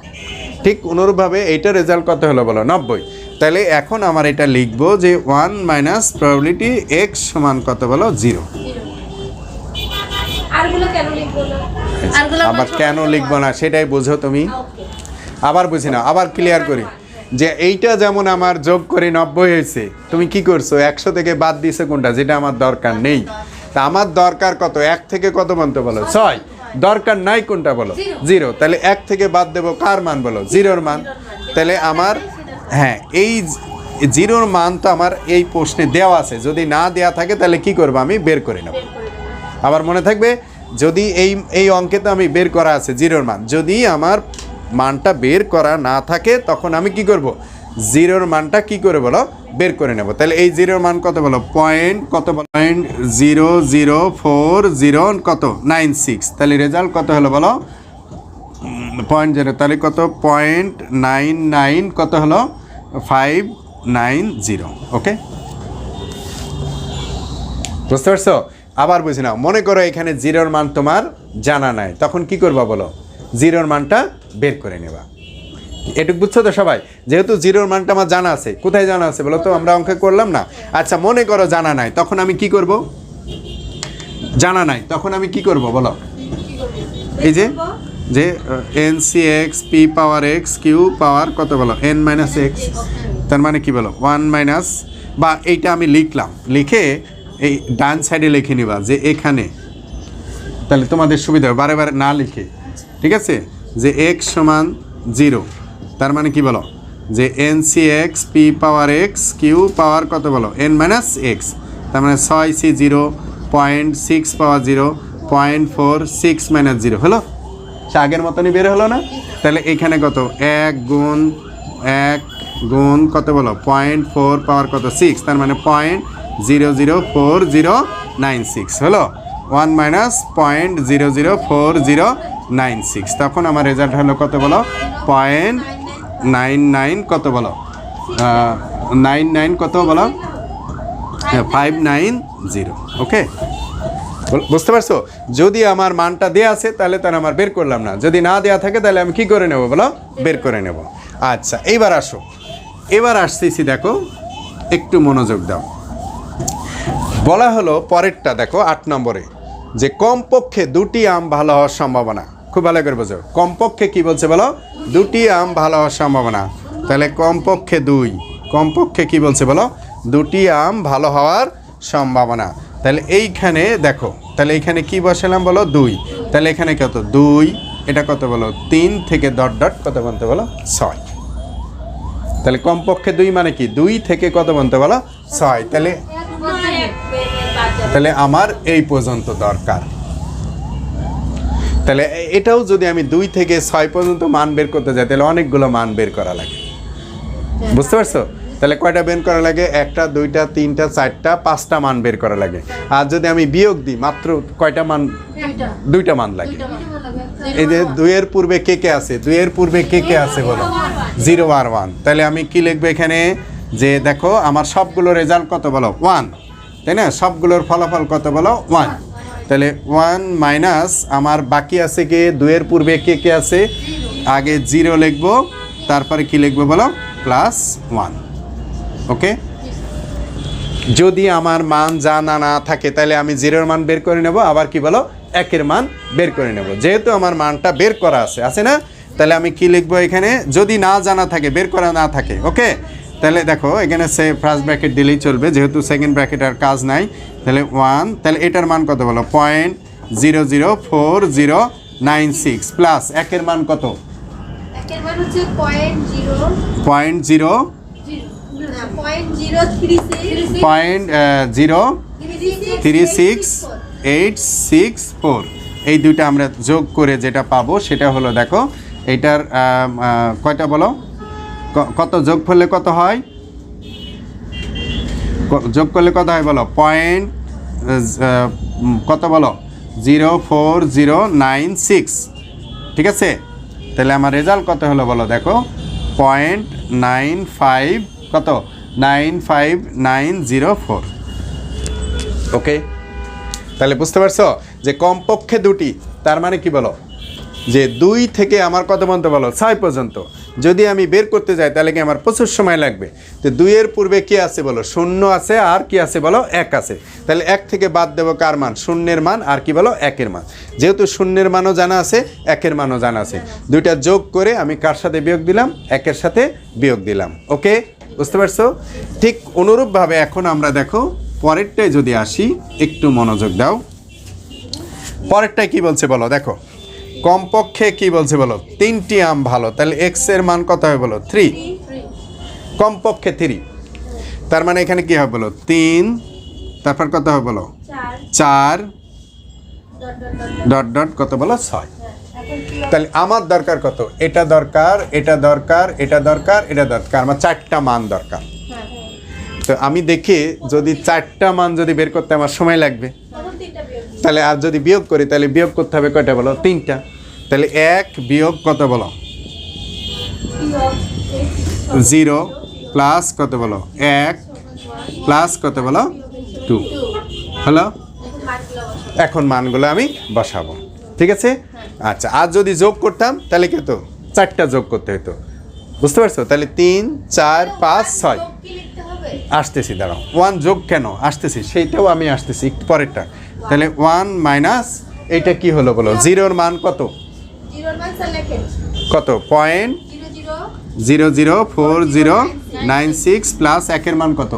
ঠিক অনুরূপভাবে এইটা রেজাল্ট কত হলো বলো? 90। তাহলে এখন আমার এটা লিখবো যে 1 মাইনাস প্রবাবিলিটি x সমান কত বলো? 0। আবার কেন লিখবো না সেটাই বুঝো তুমি। আবার বুঝি না, আবার ক্লিয়ার করি যে এইটা যেমন আমার যোগ করে 90 হয়েছে, তুমি কি করছো? 100 থেকে বাদ দিয়েছো কোনটা? যেটা আমার দরকার নেই। তা আমার দরকার কত? 1 থেকে কত পর্যন্ত বলো? 6। দরকার নাই কোনটা বলো? 0। তাহলে 1 থেকে বাদ দেবো কার মান বলো? 0-র মান। তাহলে আমার হ্যাঁ, এই 0-র মান তো আমার এই প্রশ্নে দেওয়া আছে। যদি না দেওয়া থাকে তাহলে কি করবো? আমি বের করে নেব। আবার মনে থাকবে, যদি এই অঙ্কে তো আমি বের করা আছে 0-র মান, যদি আমার মানটা বের করা না থাকে তখন আমি কি করব? 0-র মানটা কি করে বলো? বের করে নেব। তাহলে এই 0-র মান কত বলো? পয়েন্ট কত বলো? 0.0040 কত? 96। তাহলে রেজাল্ট কত হলো বলো? 0.0। তাহলে কত? 0.99 কত হলো? 590। ওকে, বুঝতে পারছো? আবার বুঝি নাও, মনে করো এখানে 0-র মান তোমার জানা নাই, তখন কি করবা বলো? 0-র মানটা বের করে নেবা। এটুকু বুঝছো তো সবাই? যেহেতু 0-র মানটা আমার জানা আছে, কোথায় জানা আছে বলো তো? আমরা অঙ্কে করলাম না? আচ্ছা, মনে করো জানা নাই, তখন আমি কি করব? জানা নাই তখন আমি কি করব বলো? এই যে NCx p পাওয়ার x q পাওয়ার কত বলো? n minus x। তার মানে কি বলো? 1 মাইনাস, বা এইটা আমি লিখলাম, লিখে এই ডান সাইডে লিখে নিবা যে এখানে, তাহলে তোমাদের সুবিধা হবে বারে বারে না লিখে। ঠিক আছে, যে x সমান 0। তার মানে কি বলো? যে NCx p পাওয়ার x q পাওয়ার কত বলো? n minus x। তার মানে 6c 0, 0.6 পাওয়ার 0, 0.46 মাইনাস 0 হলো। সে আগের মতনই বের হলো না? তাহলে এখানে কত? 1 গুণ কত বলো? 0.4 পাওয়ার কত? 6। তার মানে 0.004096 হলো। 1 মাইনাস 0.004096। তখন আমার রেজাল্ট হলো কত বলো? 0.99 কত বলো? 99 কত বলো? 590। ওকে, বুঝতে পারছো? যদি আমার মানটা দেয়া আছে তাহলে তার আমার বের করলাম না, যদি না দেয়া থাকে তাহলে আমি কি করে নেব বলো? বের করে নেব। আচ্ছা, এইবার আসো, এবার আসতেছি, দেখো একটু মনোযোগ দাও। বলা হলো পরেরটা, দেখো 8 নম্বরে যে কমপক্ষে 2টি আম ভালো হওয়ার সম্ভাবনা। খুব ভালো করে বোঝো, কমপক্ষে কি বলছে বলো, 2টি আম ভালো হওয়ার সম্ভাবনা। তাহলে কমপক্ষে 2, কমপক্ষে কি বলছে বলো, 2টি আম ভালো হওয়ার সম্ভাবনা। তাহলে এইখানে দেখো, তাহলে এইখানে কি বসালাম বলো, 2। তাহলে এখানে কত, 2, এটা কত বলো, 3 থেকে ডট ডট কত বলতে বলো, 6। তাহলে কমপক্ষে 2 মানে কি, 2 থেকে কত বলতে বলো, 6। তাহলে আমার এই পর্যন্ত দরকার। তাহলে এটাও যদি আমি 2 থেকে 6 পর্যন্ত মান বের করতে যাই, তাহলে অনেকগুলো মান বের করা লাগে। বুঝতে পারছো? তাহলে কয়টা বের করা লাগে, 1টা 2টা 3টা 4টা 5টা মান বের করা লাগে। আর যদি আমি বিয়োগ দিই, মাত্র কয়টা মান, 2টা মান লাগে। এই যে 2 এর পূর্বে কে কে আছে, 2 এর পূর্বে কে কে আছে বলো, 0 আর 1। তাহলে আমি কি লিখবো এখানে, যে দেখো আমার সবগুলো রেজাল্ট কত বলো, 1, তাই না? সবগুলোর ফলাফল কত বলো, 1। তাহলে 1 মাইনাস আমার বাকি আছে কি, 2 এর পূর্বে কে কে আছে, আগে 0 লিখবো, তারপরে কি লিখবো বলো, +1। ওকে, যদি আমার মান জানা না থাকে তাহলে আমি 0-এর মান বের করে নেব, আবার কি বলো, 1-এর মান বের করে নেব। যেহেতু আমার মানটা বের করা আছে না, তাহলে আমি কি লিখবো এখানে, যদি না জানা থাকে, বের করা না থাকে। ওকে, তাহলে দেখো এখানে সে ফার্স্ট ব্র্যাকেট দিলেই চলবে, যেহেতু সেকেন্ড ব্র্যাকেট আর কাজ নাই। তাহলে 1, তাহলে এটার মান কত বলো, 0.004096 প্লাস 1-এর মান কত, 1-এর মান হচ্ছে 0.0 0.03684। এই দুইটা আমরা যোগ করে যেটা পাবো সেটা হলো, দেখো এইটার কয়টা বলো, কত যোগ করলে কত হয়, যোগ করলে কত হয় বলো, কত বলো, 04096। ঠিক আছে, তাহলে আমার রেজাল্ট কত হলো বলো, দেখো 0.95, কত, 95904। ওকে, তাহলে বুঝতে পারছো যে কমপক্ষে 2টি, তার মানে কি বলো, যে 2 থেকে আমার কত পর্যন্ত বলো, 6 পর্যন্ত যদি আমি বের করতে যাই তাহলে কি আমার প্রচুর সময় লাগবে। তো 2 এর পূর্বে কি আছে বলো, 0 আছে, আর কি আছে বলো, 1 আছে। তাহলে 1 থেকে বাদ দেবো কার মান, 0-এর মান, আর কি বলো, 1-এর মান। যেহেতু 0-এর মানও জানা আছে, 1-এর মানও জানা আছে, দুইটা যোগ করে আমি কার সাথে বিয়োগ দিলাম, 1-এর সাথে বিয়োগ দিলাম। ওকে, বুঝতে পারছো? ঠিক অনুরূপভাবে এখন আমরা দেখো পরেরটায় যদি আসি, একটু মনোযোগ দাও। পরেরটায় কি বলছে বলো, দেখো কমপক্ষে কি বলছে বলো, 3টি আম ভালো। তাহলে x-এর মান কত হবে বলো, 3, কমপক্ষে 3। তার মানে এখানে কি হবে বলো, 3, তারপর কত হবে বলো, 4 ডট ডট কত বলো, 6। তাহলে আমার দরকার কত, এটা দরকার, এটা দরকার, এটা দরকার, এটা দরকার, আমার 4টা মান দরকার। তো আমি দেখি যদি 4টা মান যদি বের করতে আমার সময় লাগবে, তাহলে আর যদি বিয়োগ করি তাহলে বিয়োগ করতে হবে কয়টা বলো, 3টা। তাহলে 1 বিয়োগ কত বলো, 0 প্লাস কত বলো, 1 প্লাস কত বলো, 2। হলো, এখন মানগুলো আমি বসাবো। ঠিক আছে, আচ্ছা, আর যদি যোগ করতাম তাহলে কত, 4টা যোগ করতে হতো। বুঝতে পারছো? তাহলে 3 4 5 6 আসতেছি, দাঁড়াও, 1 যোগ কেন আসতেছি সেইটাও আমি আসতেছি একটু পরেরটা। তাহলে 1 মাইনাস এইটা কি হলো বলো, 0-এর মান কত, কত, 0.004096 প্লাস 1-এর মান কত,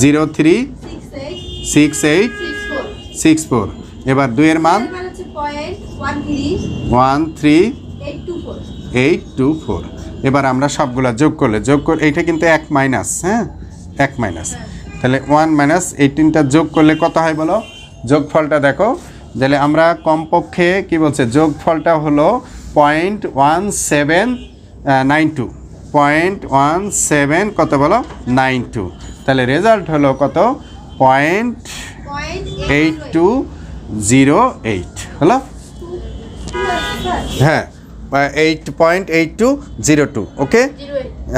0.036864। এবার 2-এর মান 13824। এবার আমরা সবগুলা যোগ করলে এইটা কিন্তু 1 মাইনাস, হ্যাঁ 1 মাইনাস, তাহলে 1 মাইনাস 18টা যোগ করলে কত হয় বলো, যোগফলটা দেখো। তাহলে আমরা কমপক্ষে কি বলছে, যোগফলটা হলো 0.1792, 0.17 কত বলো, 92। তাহলে রেজাল্ট হলো কত, 0.8208 হলো, হ্যাঁ 8.8202। ওকে,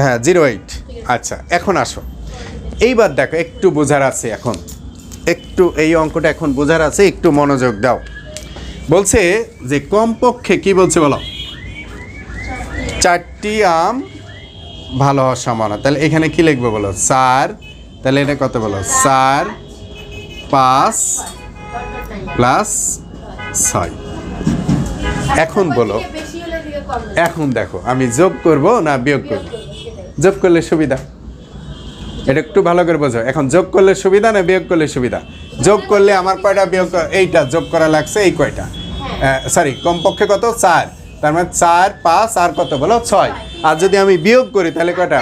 হ্যাঁ 08। আচ্ছা, এখন আসো, এইবার দেখো একটু বোঝার আছে, এখন একটু এই অঙ্কটা এখন বোঝার আছে, একটু মনোযোগ দাও। বলছে যে কমপক্ষে কি বলছে বলো, 4টি আম ভালো হওয়ার সম্ভাবনা। তাহলে এখানে কি লিখবো বলো, 4 তাহলে এটা কত বলো 4 5 প্লাস 6। এখন বলো, বেশি হলে দিকে কম হবে। এখন দেখো আমি যোগ করব না বিয়োগ করব? যোগ করলে সুবিধা, এটা একটু ভালো করে বোঝো। এখন যোগ করলে সুবিধা না বিয়োগ করলে সুবিধা? যোগ করলে আমার কয়টা, বিয়োগ এইটা যোগ করা লাগছে এই কয়টা, সরি কমপক্ষে কত 4, তার মানে 4 5 আর কত বলো 6। আর যদি আমি বিয়োগ করি তাহলে কয়টা,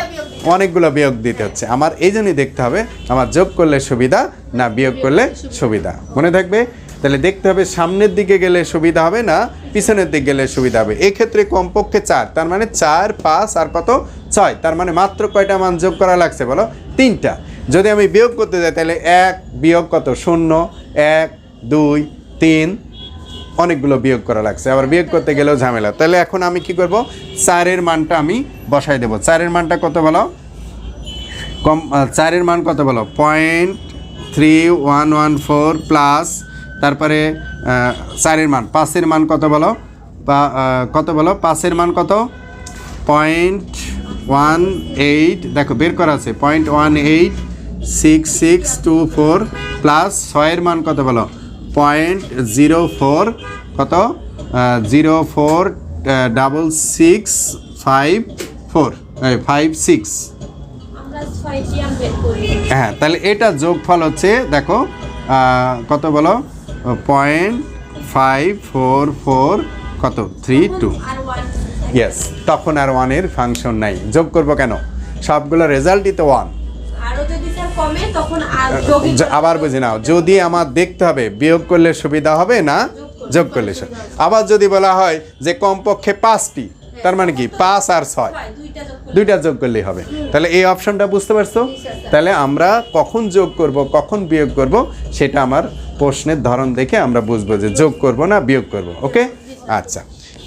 অনেকগুলো বিয়োগ দিতে হচ্ছে আমার। এই জন্যই দেখতে হবে আমার যোগ করলে সুবিধা না বিয়োগ করলে সুবিধা, মনে থাকবে। তাহলে দেখতে হবে সামনের দিকে গেলে সুবিধা হবে না পিছনের দিকে গেলে সুবিধা হবে। এই ক্ষেত্রে কমপক্ষে 4, তার মানে 4 5 আর কত 6, তার মানে মাত্র কয়টা মান যোগ করা লাগছে বলো, 3টা। যদি আমি বিয়োগ করতে যাই তাহলে 1 বিয়োগ কত 0 1 2 3, অনেকগুলো বিয়োগ করা লাগছে, আবার বিয়োগ করতে গেলেও ঝামেলা। তাহলে এখন আমি কি করব, 4-এর মানটা আমি বসাই দেবো। 4-এর মানটা কত বলো, 4-এর মান কত বলো 0.3114 প্লাস, তারপরে 4-এর মান, 5-এর মান কত বলো, কত বলো 5-এর মান কত 0.18, দেখো বের করা আছে 0.186624 প্লাস 6-এর মান কত বলো 0.04 কত 0.4654 আমরা 6টি আম বের করি। হ্যাঁ, তাহলে এটা যোগফল হচ্ছে দেখো কত বলো 0.544 কত 32। আর 1 ইয়েস, তখন আর 1-এর ফাংশন নাই। যোগ করবো কেন, সবগুলো রেজাল্টই তো 1। আরো যদি স্যার কমে তখন আর যোগই আবার বুঝে নাও, যদি আমার দেখতে হবে বিয়োগ করলে সুবিধা হবে না যোগ করলে আবার যদি বলা হয় যে কমপক্ষে 5টি, তার মানে কি 5 আর 6 দুইটা যোগ করলেই হবে। তাহলে এই অপশনটা বুঝতে পারছো? তাহলে আমরা কখন যোগ করব কখন বিয়োগ করব সেটা আমার প্রশ্নের ধরন দেখে আমরা বুঝবো যে যোগ করব না বিয়োগ করব। ওকে, আচ্ছা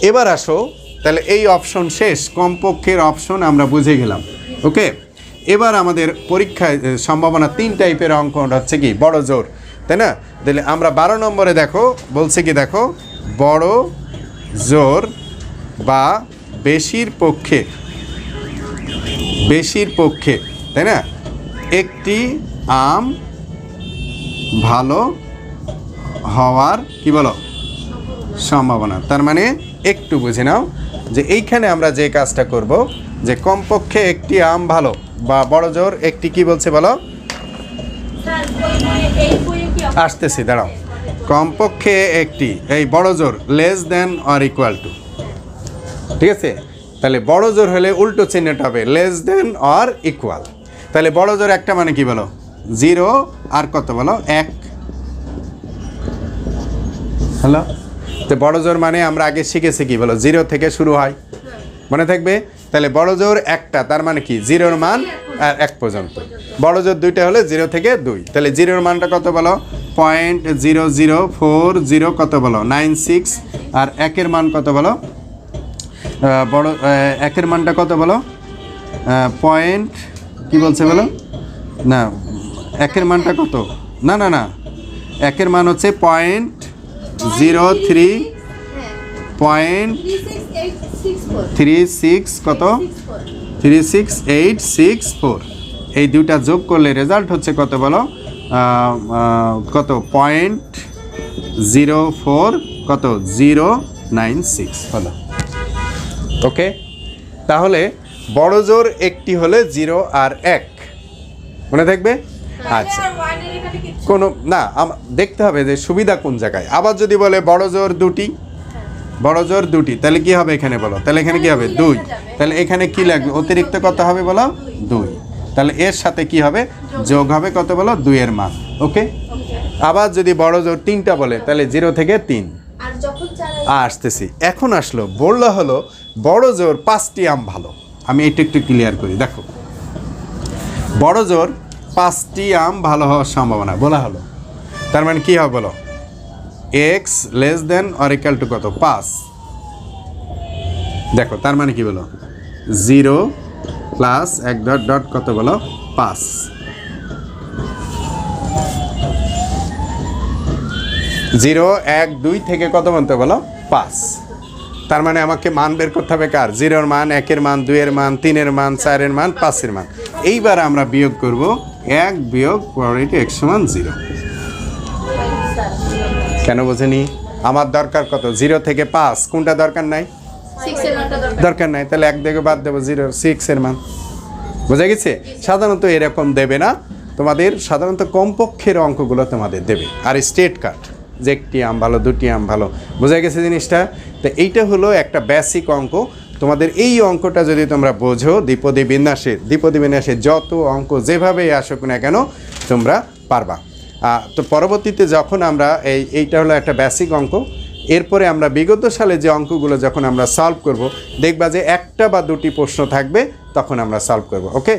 এবার আসো, তাহলে এই অপশন শেষ, কমপক্ষের অপশন আমরা বুঝে গেলাম। ওকে, এবার আমাদের পরীক্ষায় সম্ভাবনা 3 টাইপের অঙ্ক হচ্ছে কি বড় জোর, তাই না? তাহলে আমরা 12 নম্বরে দেখো বলছে কি, দেখো বড় জোর বা বেশির পক্ষে, তাই না, একটি আম ভালো হওয়ার কি বলো সম্ভাবনা। তার মানে একটু বুঝে নাও যে এইখানে আমরা যে কাজটা করব, যে কমপক্ষে একটি আম ভালো বা বড় জোর একটি কি বলছে বলো, স্যার এই বইয়ে কি আসতেছি দাঁড়াও, কমপক্ষে একটি এই বড় জোর less than or equal to, ঠিক আছে? তাহলে বড় জোর হলে উল্টো চিহ্নটা হবে লেস দেন অর ইকুয়াল। তাহলে বড় জোর একটা মানে কি বলো 0 আর কত বলো 1। হ্যালো, তো বড় জোর মানে আমরা আগে শিখেছি কি বলো 0 থেকে শুরু হয়, মনে থাকবে? তাহলে বড় জোর একটা, তার মানে কি 0-র মান আর 1 পর্যন্ত। বড় জোর 2টা হলে 0 থেকে 2, তাহলে 0-র মানটা কত বলো 0.0040 কত বলো 96, আর 1-এর মান কত বলো বড় 1-এর মানটা কত বলো পয়েন্ট কি বলছে বলো না 1-এর মানটা কত, না না না 1-এর মান হচ্ছে 0.36 কত 36864, এই দুইটা যোগ করলে রেজাল্ট হচ্ছে কত বলো কত 0.04 কত 096 হলো। ওকে, তাহলে বড় জোর একটি হলে 0 আর 1, মনে থাকবে? আচ্ছা, কোনো না দেখতে হবে যে সুবিধা কোন জায়গায়। আবার যদি বলে বড় জোর 2টি, তাহলে কি হবে এখানে বলো, তাহলে এখানে কি হবে 2, তাহলে এখানে কি লাগবে অতিরিক্ত কত হবে বলো 2, তাহলে এর সাথে কি হবে যোগ হবে কত বলো 2-এর মান। ওকে, আবার যদি বড় জোর 3টা বলে তাহলে 0 থেকে 3 আর যখন আসতেছি। এখন আসলো বললো হলো বড় জোর 5টি আম ভালো। আমি এটা একটু ক্লিয়ার করি, দেখো বড় জোর 5টি আম ভালো হওয়ার সম্ভাবনা বলা হলো, তার মানে কি হবে বলো x less than or equal to কত 5, দেখো তার মানে কি বলো 0 প্লাস 1 ডট ডট কত বলো 5, 0 1 2 থেকে কত বলতে বলো 5, তার মানে আমাকে মান বের করতে হবে কার 0-র মান 1-এর মান 2-এর মান 3-এর মান 4-এর মান 5-এর মান। এইবার আমরা বিয়োগ করব 1 বিয়োগ প্রবাবিলিটি x সমান 0। কেন বোঝেনি? আমার দরকার কত? 0 থেকে 5, কোনটা দরকার নাই? 6 এর মানটা দরকার। দরকার নাই, তাহলে 1 থেকে বাদ দেবো 0, 6 এর মান। বোঝা গেছে? সাধারণত এরকম দেবে না, তোমাদের সাধারণত কমপক্ষের অঙ্কগুলো তোমাদের দেবে। আর স্টেট কাট, যে একটি আম ভালো, দুটি আম ভালো। বোঝা গেছে জিনিসটা? তো এইটা হলো একটা বেসিক অঙ্ক। তোমাদের এই অঙ্কটা যদি তোমরা বোঝো, দ্বিপদী বিন্যাসে যত অঙ্ক যেভাবেই আসুক না কেন তোমরা পারবা। তো পরবর্তীতে যখন আমরা এইটা হলো একটা বেসিক অঙ্ক, এরপরে আমরা বিগত সালে যে অঙ্কগুলো যখন আমরা সলভ করব, দেখবা যে একটা বা দুটি প্রশ্ন থাকবে, তখন আমরা সলভ করব। ওকে,